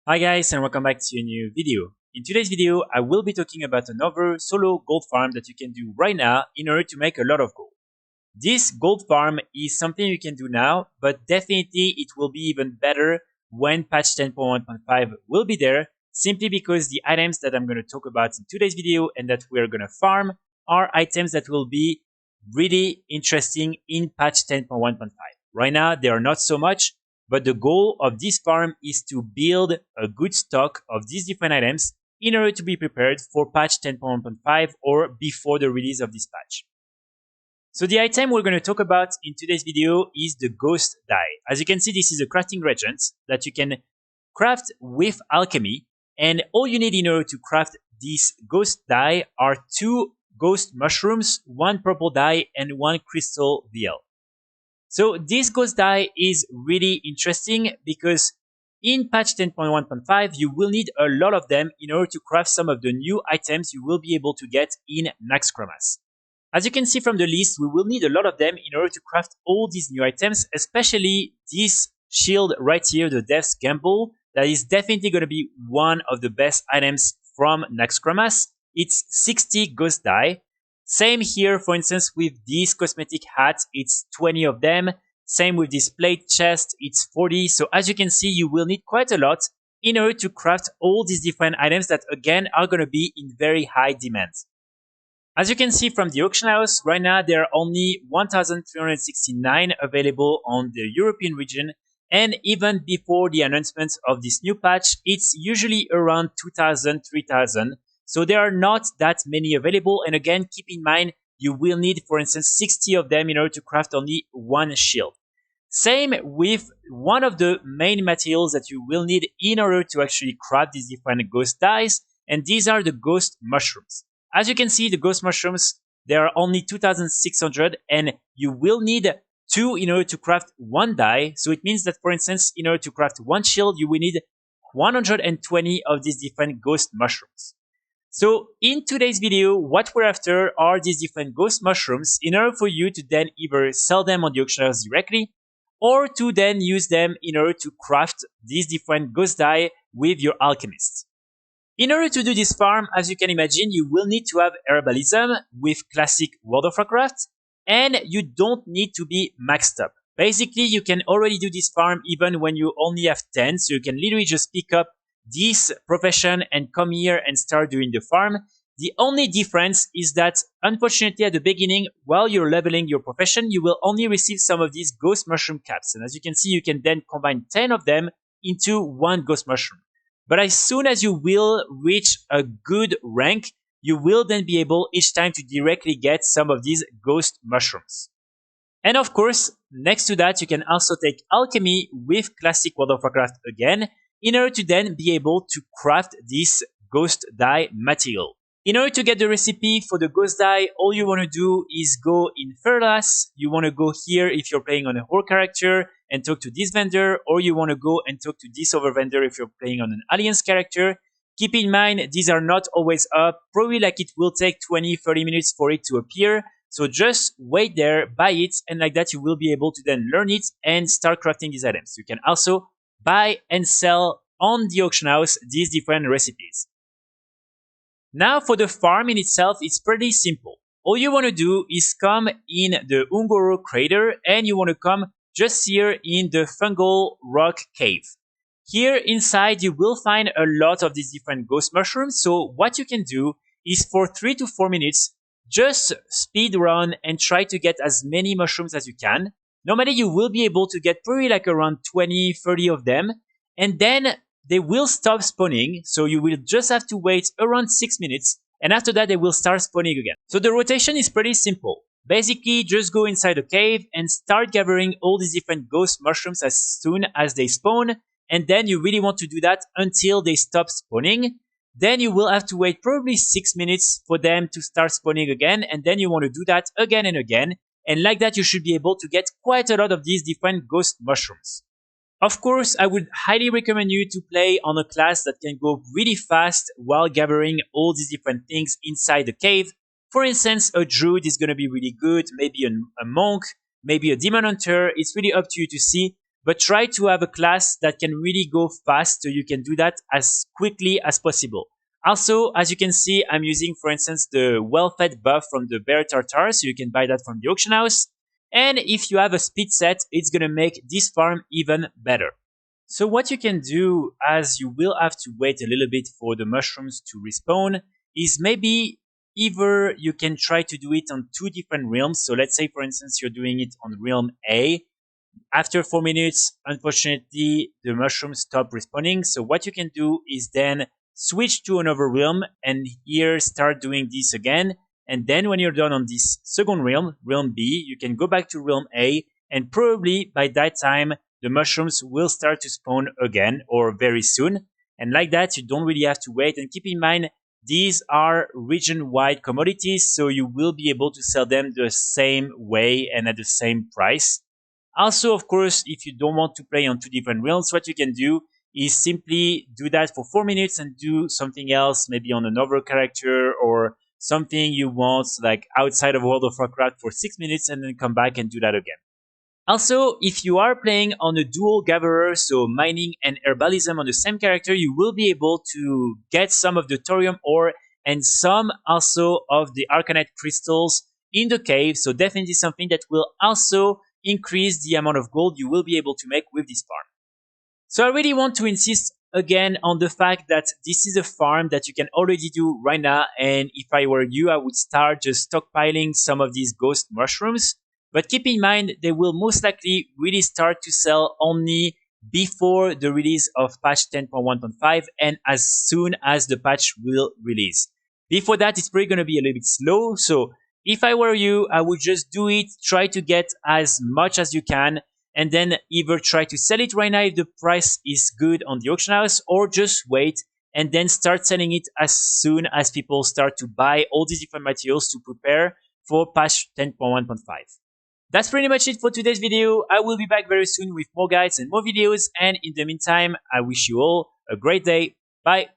Hi guys and welcome back to a new video. In today's video, I will be talking about another solo gold farm that you can do right now in order to make a lot of gold. This gold farm is something you can do now, but definitely it will be even better when patch 10.1.5 will be there, simply because the items that I'm going to talk about in today's video and that we're going to farm are items that will be really interesting in patch 10.1.5. Right now, they are not so much, but the goal of this farm is to build a good stock of these different items in order to be prepared for patch 10.1.5 or before the release of this patch. So the item we're going to talk about in today's video is the ghost die. As you can see, this is a crafting regent that you can craft with alchemy, and all you need in order to craft this ghost die are 2 ghost mushrooms, 1 purple dye, and 1 crystal VL. So this ghost die is really interesting because in patch 10.1.5 you will need a lot of them in order to craft some of the new items you will be able to get in Naxxramas. As you can see from the list, we will need a lot of them in order to craft all these new items, especially this shield right here, the Death's Gamble. That is definitely going to be one of the best items from Naxxramas. It's 60 ghost die. Same here, for instance, with this cosmetic hat, it's 20 of them. Same with this plate chest, it's 40. So as you can see, you will need quite a lot in order to craft all these different items that again are going to be in very high demand. As you can see from the auction house, right now there are only 1,369 available on the European region, and even before the announcement of this new patch, it's usually around 2,000, 3,000. So there are not that many available, and again, keep in mind, you will need, for instance, 60 of them in order to craft only 1 shield. Same with one of the main materials that you will need in order to actually craft these different ghost dies, and these are the ghost mushrooms. As you can see, the ghost mushrooms, there are only 2,600, and you will need 2 in order to craft 1 die. So it means that, for instance, in order to craft 1 shield, you will need 120 of these different ghost mushrooms. So in today's video, what we're after are these different ghost mushrooms in order for you to then either sell them on the auction house directly, or to then use them in order to craft these different ghost die with your alchemist. In order to do this farm, as you can imagine, you will need to have herbalism with classic World of Warcraft, and you don't need to be maxed up. Basically, you can already do this farm even when you only have 10, so you can literally just pick up this profession and come here and start doing the farm. The only difference is that, unfortunately, at the beginning, while you're leveling your profession, you will only receive some of these ghost mushroom caps. And as you can see, you can then combine 10 of them into 1 ghost mushroom. But as soon as you will reach a good rank, you will then be able each time to directly get some of these ghost mushrooms. And of course, next to that, you can also take alchemy with classic World of Warcraft again, in order to then be able to craft this ghost die material. In order to get the recipe for the ghost die, all you want to do is go in Fairlass. You want to go here if you're playing on a whole character and talk to this vendor, or you want to go and talk to this other vendor if you're playing on an alliance character. Keep in mind, these are not always up. Probably like it will take 20-30 minutes for it to appear. So just wait there, buy it, and like that you will be able to then learn it and start crafting these items. You can also buy and sell on the auction house these different recipes. Now for the farm in itself, it's pretty simple. All you want to do is come in the Ungoro crater, and you want to come just here in the fungal rock cave. Here inside you will find a lot of these different ghost mushrooms, so what you can do is for 3 to 4 minutes, just speed run and try to get as many mushrooms as you can. Normally you will be able to get probably like around 20-30 of them, and then they will stop spawning, so you will just have to wait around 6 minutes, and after that they will start spawning again. So the rotation is pretty simple. Basically, just go inside the cave and start gathering all these different ghost mushrooms as soon as they spawn, and then you really want to do that until they stop spawning. Then you will have to wait probably 6 minutes for them to start spawning again, and then you want to do that again and again, and like that you should be able to get quite a lot of these different ghost mushrooms. Of course, I would highly recommend you to play on a class that can go really fast while gathering all these different things inside the cave. For instance, a druid is going to be really good, maybe a monk, maybe a demon hunter. It's really up to you to see. but try to have a class that can really go fast so you can do that as quickly as possible. Also, as you can see, I'm using, for instance, the well-fed buff from the bear tartar, so you can buy that from the auction house. And if you have a speed set, it's gonna make this farm even better. So what you can do, as you will have to wait a little bit for the mushrooms to respawn, is maybe either you can try to do it on two different realms. So let's say, for instance, you're doing it on realm A. After 4 minutes, unfortunately, the mushrooms stop respawning. So what you can do is then switch to another realm and here start doing this again. And then when you're done on this second realm, realm B, you can go back to realm A, and probably by that time, the mushrooms will start to spawn again or very soon. And like that, you don't really have to wait. And keep in mind, these are region-wide commodities, so you will be able to sell them the same way and at the same price. Also, of course, if you don't want to play on two different realms, what you can do is simply do that for 4 minutes and do something else, maybe on another character or something you want, like outside of World of Warcraft for 6 minutes, and then come back and do that again. Also, if you are playing on a dual gatherer, so mining and herbalism on the same character, you will be able to get some of the thorium ore and some also of the arcanite crystals in the cave. So definitely something that will also increase the amount of gold you will be able to make with this farm. So I really want to insist again on the fact that this is a farm that you can already do right now. And if I were you, I would start just stockpiling some of these ghost mushrooms. But keep in mind, they will most likely really start to sell only before the release of patch 10.1.5 and as soon as the patch will release. Before that, it's probably going to be a little bit slow. So if I were you, I would just do it, try to get as much as you can, and then either try to sell it right now if the price is good on the auction house, or just wait and then start selling it as soon as people start to buy all these different materials to prepare for patch 10.1.5. That's pretty much it for today's video. I will be back very soon with more guides and more videos, and in the meantime, I wish you all a great day. Bye!